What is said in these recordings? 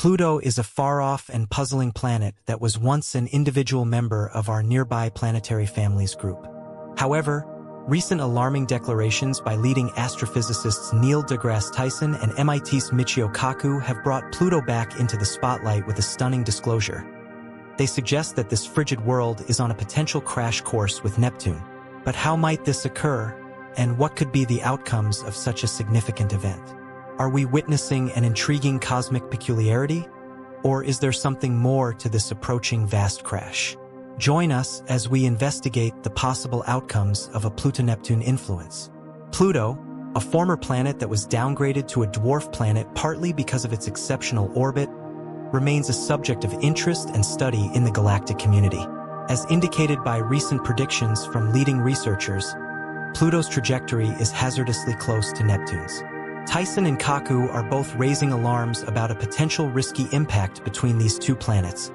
Pluto is a far-off and puzzling planet that was once an individual member of our nearby planetary families group. However, recent alarming declarations by leading astrophysicists Neil deGrasse Tyson and MIT's Michio Kaku have brought Pluto back into the spotlight with a stunning disclosure. They suggest that this frigid world is on a potential crash course with Neptune. But how might this occur, and what could be the outcomes of such a significant event? Are we witnessing an intriguing cosmic peculiarity, or is there something more to this approaching vast crash? Join us as we investigate the possible outcomes of a Pluto-Neptune influence. Pluto, a former planet that was downgraded to a dwarf planet partly because of its exceptional orbit, remains a subject of interest and study in the galactic community. As indicated by recent predictions from leading researchers, Pluto's trajectory is hazardously close to Neptune's. Tyson and Kaku are both raising alarms about a potential risky impact between these two planets,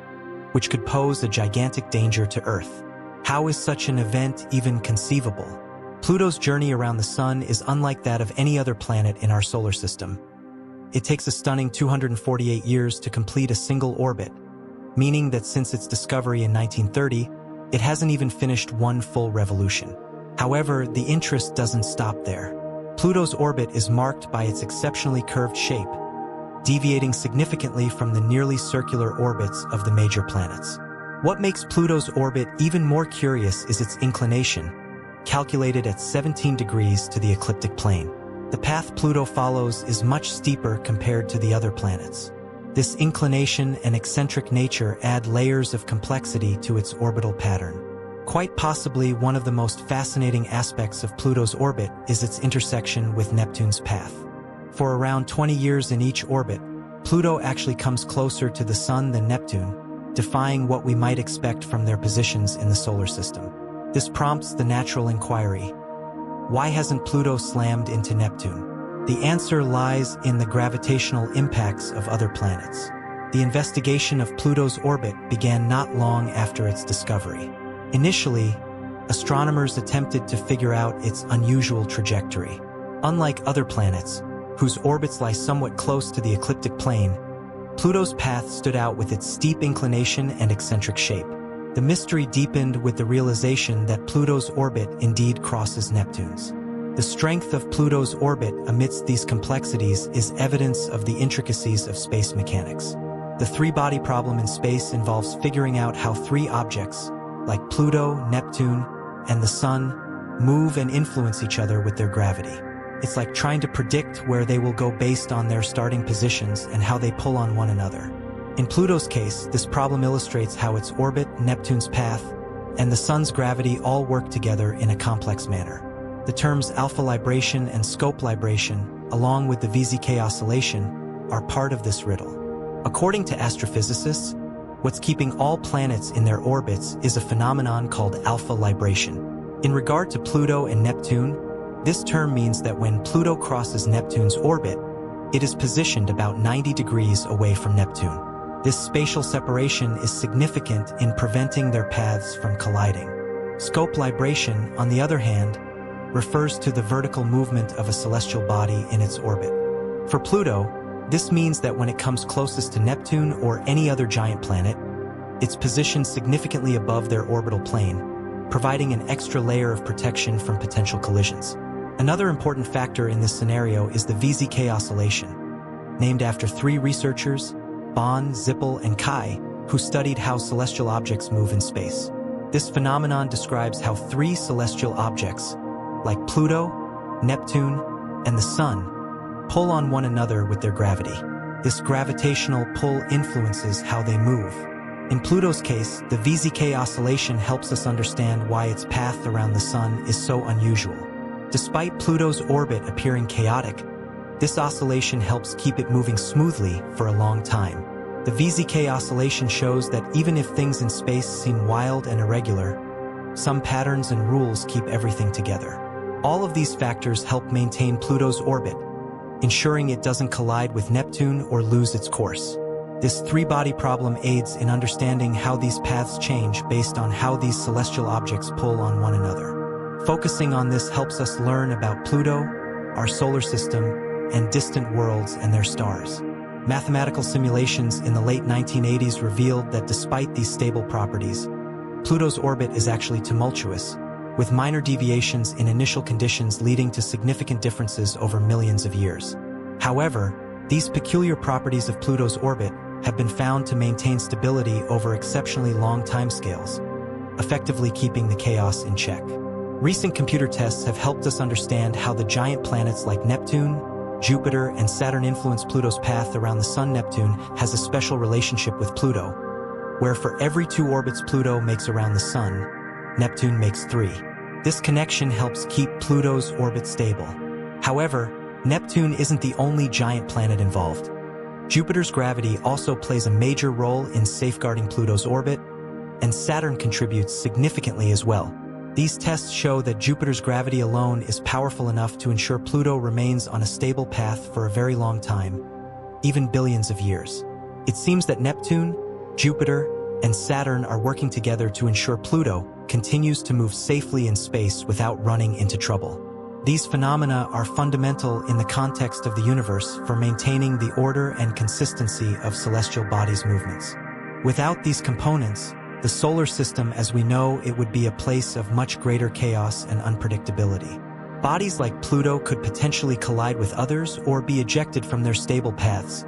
which could pose a gigantic danger to Earth. How is such an event even conceivable? Pluto's journey around the Sun is unlike that of any other planet in our solar system. It takes a stunning 248 years to complete a single orbit, meaning that since its discovery in 1930, it hasn't even finished one full revolution. However, the interest doesn't stop there. Pluto's orbit is marked by its exceptionally curved shape, deviating significantly from the nearly circular orbits of the major planets. What makes Pluto's orbit even more curious is its inclination, calculated at 17 degrees to the ecliptic plane. The path Pluto follows is much steeper compared to the other planets. This inclination and eccentric nature add layers of complexity to its orbital pattern. Quite possibly one of the most fascinating aspects of Pluto's orbit is its intersection with Neptune's path. For around 20 years in each orbit, Pluto actually comes closer to the Sun than Neptune, defying what we might expect from their positions in the solar system. This prompts the natural inquiry: why hasn't Pluto slammed into Neptune? The answer lies in the gravitational impacts of other planets. The investigation of Pluto's orbit began not long after its discovery. Initially, astronomers attempted to figure out its unusual trajectory. Unlike other planets, whose orbits lie somewhat close to the ecliptic plane, Pluto's path stood out with its steep inclination and eccentric shape. The mystery deepened with the realization that Pluto's orbit indeed crosses Neptune's. The strength of Pluto's orbit amidst these complexities is evidence of the intricacies of space mechanics. The three-body problem in space involves figuring out how three objects, like Pluto, Neptune, and the Sun, move and influence each other with their gravity. It's like trying to predict where they will go based on their starting positions and how they pull on one another. In Pluto's case, this problem illustrates how its orbit, Neptune's path, and the Sun's gravity all work together in a complex manner. The terms alpha libration and scope libration, along with the VZK oscillation, are part of this riddle. According to astrophysicists, what's keeping all planets in their orbits is a phenomenon called alpha libration. In regard to Pluto and Neptune, this term means that when Pluto crosses Neptune's orbit, it is positioned about 90 degrees away from Neptune. This spatial separation is significant in preventing their paths from colliding. Scope libration, on the other hand, refers to the vertical movement of a celestial body in its orbit. For Pluto, this means that when it comes closest to Neptune or any other giant planet, it's positioned significantly above their orbital plane, providing an extra layer of protection from potential collisions. Another important factor in this scenario is the VZK oscillation, named after three researchers, Bond, Zippel, and Kai, who studied how celestial objects move in space. This phenomenon describes how three celestial objects, like Pluto, Neptune, and the Sun, pull on one another with their gravity. This gravitational pull influences how they move. In Pluto's case, the VZK oscillation helps us understand why its path around the Sun is so unusual. Despite Pluto's orbit appearing chaotic, this oscillation helps keep it moving smoothly for a long time. The VZK oscillation shows that even if things in space seem wild and irregular, some patterns and rules keep everything together. All of these factors help maintain Pluto's orbit, ensuring it doesn't collide with Neptune or lose its course. This three-body problem aids in understanding how these paths change based on how these celestial objects pull on one another. Focusing on this helps us learn about Pluto, our solar system, and distant worlds and their stars. Mathematical simulations in the late 1980s revealed that despite these stable properties, Pluto's orbit is actually tumultuous, with minor deviations in initial conditions leading to significant differences over millions of years. However, these peculiar properties of Pluto's orbit have been found to maintain stability over exceptionally long timescales, effectively keeping the chaos in check. Recent computer tests have helped us understand how the giant planets like Neptune, Jupiter, and Saturn influence Pluto's path around the Sun. Neptune has a special relationship with Pluto, where for every 2 orbits Pluto makes around the Sun, Neptune makes 3. This connection helps keep Pluto's orbit stable. However, Neptune isn't the only giant planet involved. Jupiter's gravity also plays a major role in safeguarding Pluto's orbit, and Saturn contributes significantly as well. These tests show that Jupiter's gravity alone is powerful enough to ensure Pluto remains on a stable path for a very long time, even billions of years. It seems that Neptune, Jupiter, and Saturn are working together to ensure Pluto continues to move safely in space without running into trouble. These phenomena are fundamental in the context of the universe for maintaining the order and consistency of celestial bodies' movements. Without these components, the solar system as we know it would be a place of much greater chaos and unpredictability. Bodies like Pluto could potentially collide with others or be ejected from their stable paths,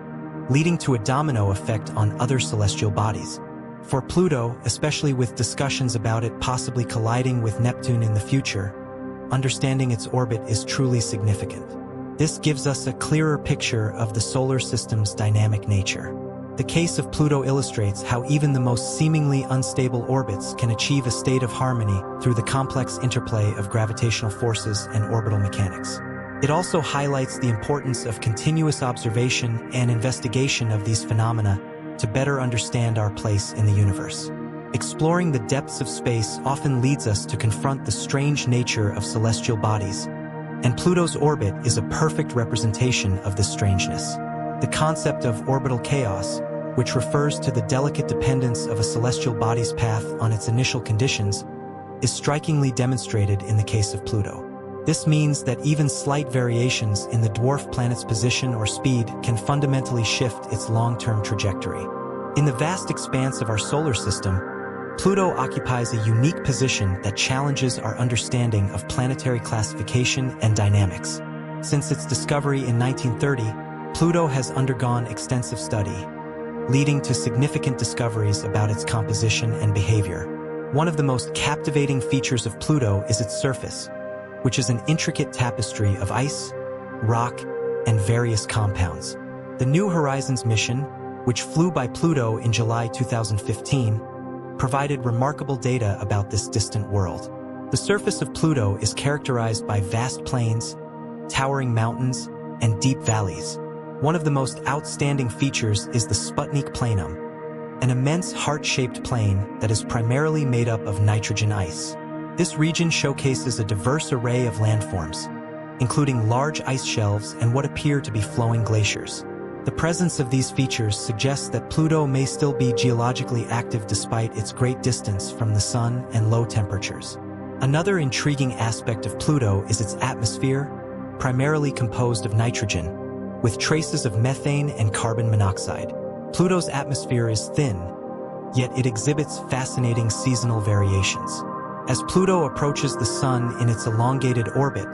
leading to a domino effect on other celestial bodies. For Pluto, especially with discussions about it possibly colliding with Neptune in the future, understanding its orbit is truly significant. This gives us a clearer picture of the solar system's dynamic nature. The case of Pluto illustrates how even the most seemingly unstable orbits can achieve a state of harmony through the complex interplay of gravitational forces and orbital mechanics. It also highlights the importance of continuous observation and investigation of these phenomena to better understand our place in the universe. Exploring the depths of space often leads us to confront the strange nature of celestial bodies, and Pluto's orbit is a perfect representation of this strangeness. The concept of orbital chaos, which refers to the delicate dependence of a celestial body's path on its initial conditions, is strikingly demonstrated in the case of Pluto. This means that even slight variations in the dwarf planet's position or speed can fundamentally shift its long-term trajectory. In the vast expanse of our solar system, Pluto occupies a unique position that challenges our understanding of planetary classification and dynamics. Since its discovery in 1930, Pluto has undergone extensive study, leading to significant discoveries about its composition and behavior. One of the most captivating features of Pluto is its surface, which is an intricate tapestry of ice, rock, and various compounds. The New Horizons mission, which flew by Pluto in July 2015, provided remarkable data about this distant world. The surface of Pluto is characterized by vast plains, towering mountains, and deep valleys. One of the most outstanding features is the Sputnik Planum, an immense heart-shaped plain that is primarily made up of nitrogen ice. This region showcases a diverse array of landforms, including large ice shelves and what appear to be flowing glaciers. The presence of these features suggests that Pluto may still be geologically active despite its great distance from the Sun and low temperatures. Another intriguing aspect of Pluto is its atmosphere, primarily composed of nitrogen, with traces of methane and carbon monoxide. Pluto's atmosphere is thin, yet it exhibits fascinating seasonal variations. As Pluto approaches the Sun in its elongated orbit,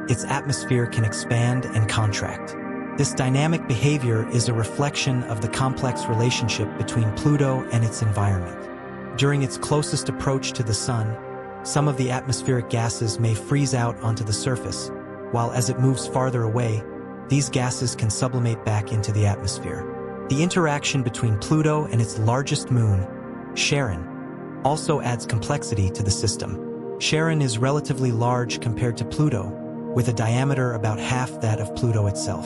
its atmosphere can expand and contract. This dynamic behavior is a reflection of the complex relationship between Pluto and its environment. During its closest approach to the Sun, some of the atmospheric gases may freeze out onto the surface, while as it moves farther away, these gases can sublimate back into the atmosphere. The interaction between Pluto and its largest moon, Charon, also adds complexity to the system. Charon is relatively large compared to Pluto, with a diameter about half that of Pluto itself.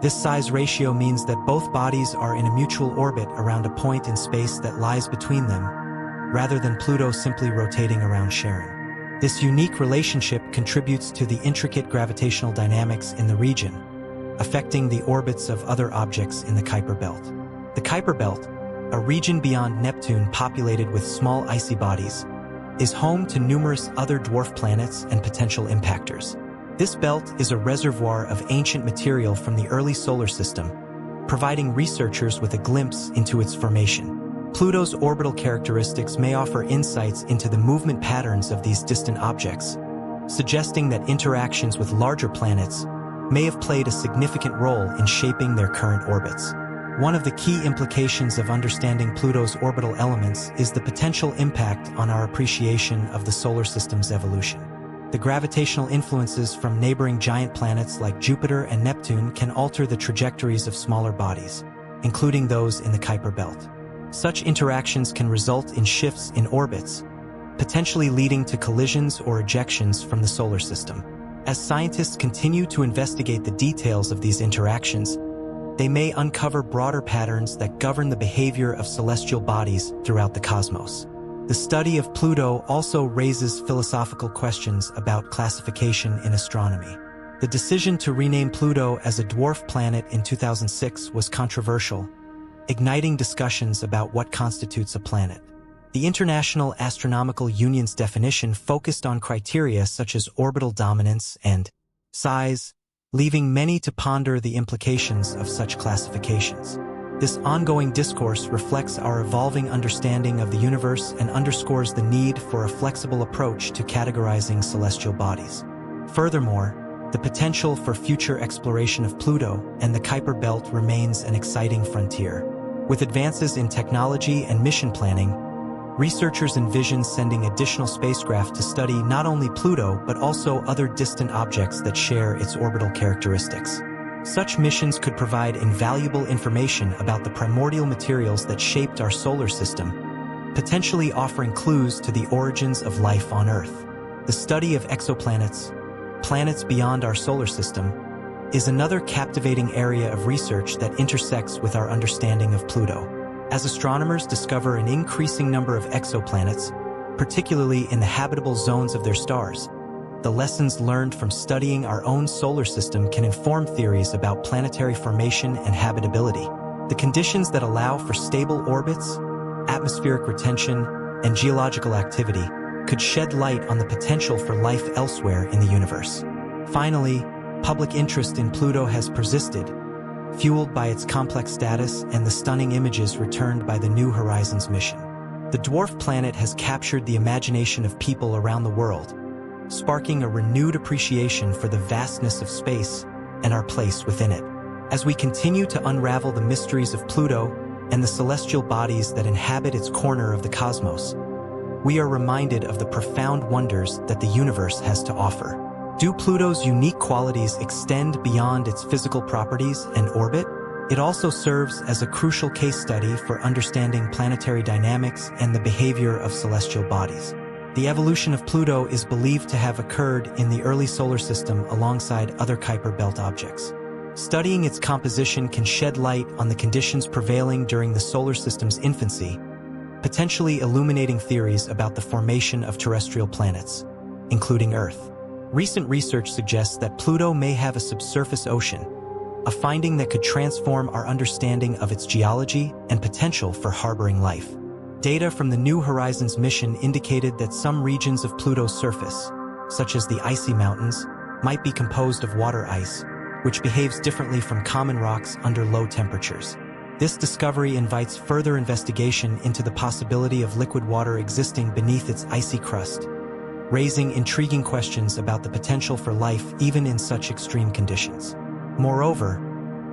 This size ratio means that both bodies are in a mutual orbit around a point in space that lies between them, rather than Pluto simply rotating around Charon. This unique relationship contributes to the intricate gravitational dynamics in the region, affecting the orbits of other objects in the Kuiper Belt. The Kuiper Belt, a region beyond Neptune populated with small icy bodies, is home to numerous other dwarf planets and potential impactors. This belt is a reservoir of ancient material from the early solar system, providing researchers with a glimpse into its formation. Pluto's orbital characteristics may offer insights into the movement patterns of these distant objects, suggesting that interactions with larger planets may have played a significant role in shaping their current orbits. One of the key implications of understanding Pluto's orbital elements is the potential impact on our appreciation of the solar system's evolution. The gravitational influences from neighboring giant planets like Jupiter and Neptune can alter the trajectories of smaller bodies, including those in the Kuiper Belt. Such interactions can result in shifts in orbits, potentially leading to collisions or ejections from the solar system. As scientists continue to investigate the details of these interactions, they may uncover broader patterns that govern the behavior of celestial bodies throughout the cosmos. The study of Pluto also raises philosophical questions about classification in astronomy. The decision to rename Pluto as a dwarf planet in 2006 was controversial, igniting discussions about what constitutes a planet. The International Astronomical Union's definition focused on criteria such as orbital dominance and size, leaving many to ponder the implications of such classifications. This ongoing discourse reflects our evolving understanding of the universe and underscores the need for a flexible approach to categorizing celestial bodies. Furthermore, the potential for future exploration of Pluto and the Kuiper Belt remains an exciting frontier. With advances in technology and mission planning, researchers envision sending additional spacecraft to study not only Pluto but also other distant objects that share its orbital characteristics. Such missions could provide invaluable information about the primordial materials that shaped our solar system, potentially offering clues to the origins of life on Earth. The study of exoplanets, planets beyond our solar system, is another captivating area of research that intersects with our understanding of Pluto. As astronomers discover an increasing number of exoplanets, particularly in the habitable zones of their stars, the lessons learned from studying our own solar system can inform theories about planetary formation and habitability. The conditions that allow for stable orbits, atmospheric retention, and geological activity could shed light on the potential for life elsewhere in the universe. Finally, public interest in Pluto has persisted, fueled by its complex status and the stunning images returned by the New Horizons mission. The dwarf planet has captured the imagination of people around the world, sparking a renewed appreciation for the vastness of space and our place within it. As we continue to unravel the mysteries of Pluto and the celestial bodies that inhabit its corner of the cosmos, we are reminded of the profound wonders that the universe has to offer. Do Pluto's unique qualities extend beyond its physical properties and orbit? It also serves as a crucial case study for understanding planetary dynamics and the behavior of celestial bodies. The evolution of Pluto is believed to have occurred in the early solar system alongside other Kuiper Belt objects. Studying its composition can shed light on the conditions prevailing during the solar system's infancy, potentially illuminating theories about the formation of terrestrial planets, including Earth. Recent research suggests that Pluto may have a subsurface ocean, a finding that could transform our understanding of its geology and potential for harboring life. Data from the New Horizons mission indicated that some regions of Pluto's surface, such as the icy mountains, might be composed of water ice, which behaves differently from common rocks under low temperatures. This discovery invites further investigation into the possibility of liquid water existing beneath its icy crust, raising intriguing questions about the potential for life even in such extreme conditions. Moreover,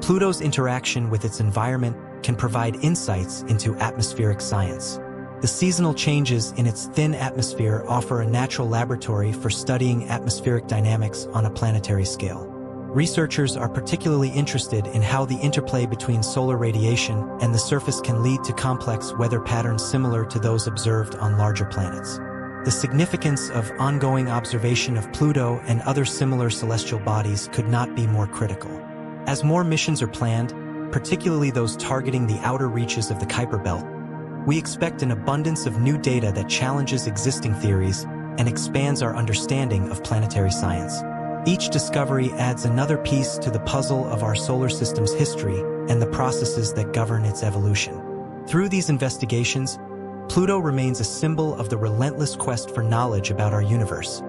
Pluto's interaction with its environment can provide insights into atmospheric science. The seasonal changes in its thin atmosphere offer a natural laboratory for studying atmospheric dynamics on a planetary scale. Researchers are particularly interested in how the interplay between solar radiation and the surface can lead to complex weather patterns similar to those observed on larger planets. The significance of ongoing observation of Pluto and other similar celestial bodies could not be more critical. As more missions are planned, particularly those targeting the outer reaches of the Kuiper Belt, we expect an abundance of new data that challenges existing theories and expands our understanding of planetary science. Each discovery adds another piece to the puzzle of our solar system's history and the processes that govern its evolution. Through these investigations, Pluto remains a symbol of the relentless quest for knowledge about our universe,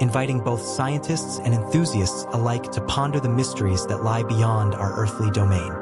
inviting both scientists and enthusiasts alike to ponder the mysteries that lie beyond our earthly domain.